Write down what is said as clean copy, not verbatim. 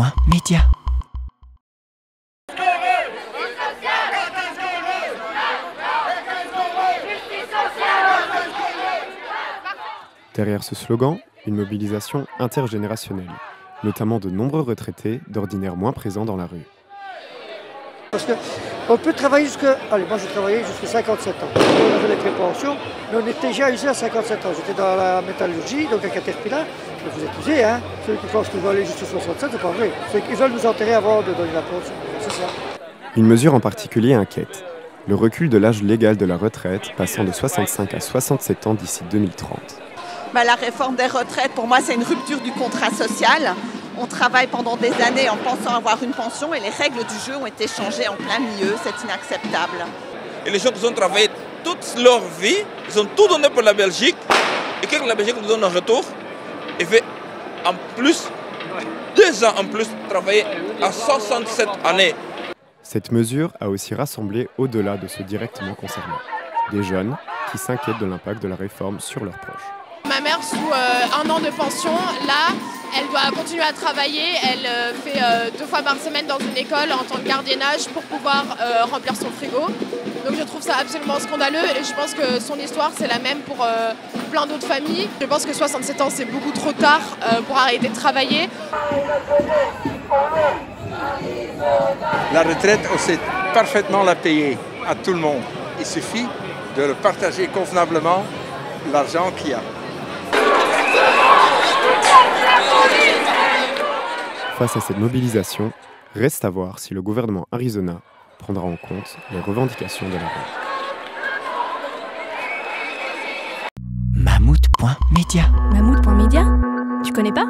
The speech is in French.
Mammouth.media. Derrière ce slogan, une mobilisation intergénérationnelle, notamment de nombreux retraités d'ordinaire moins présents dans la rue. Parce qu'on peut travailler jusqu'à... Allez, moi j'ai travaillé jusqu'à 57 ans. On avait les pré-pensions, mais on était déjà usé à 57 ans. J'étais dans la métallurgie, donc à Caterpillar. Mais vous êtes usé, hein. Ceux qui pensent qu'ils vont aller jusqu'à 67, c'est pas vrai. Ceux qui veulent nous enterrer avant de donner la pension. C'est ça. Une mesure en particulier inquiète, le recul de l'âge légal de la retraite passant de 65 à 67 ans d'ici 2030. La réforme des retraites, pour moi, c'est une rupture du contrat social. On travaille pendant des années en pensant avoir une pension et les règles du jeu ont été changées en plein milieu. C'est inacceptable. Et les gens qui ont travaillé toute leur vie, ils ont tout donné pour la Belgique. Et quand la Belgique nous donne un retour, il fait en plus, 2 ans en plus, travailler à 67 années. Cette mesure a aussi rassemblé au-delà de ceux directement concernés. Des jeunes qui s'inquiètent de l'impact de la réforme sur leurs proches. Ma mère, sous 1 an de pension, là, elle doit continuer à travailler. Elle fait 2 fois par semaine dans une école en tant que gardiennage pour pouvoir remplir son frigo. Donc je trouve ça absolument scandaleux et je pense que son histoire, c'est la même pour plein d'autres familles. Je pense que 67 ans, c'est beaucoup trop tard pour arrêter de travailler. La retraite, on sait parfaitement la payer à tout le monde. Il suffit de le partager convenablement, l'argent qu'il y a. Face à cette mobilisation, reste à voir si le gouvernement Arizona prendra en compte les revendications de la rue. Mammouth.media. Mammouth.media? Tu connais pas?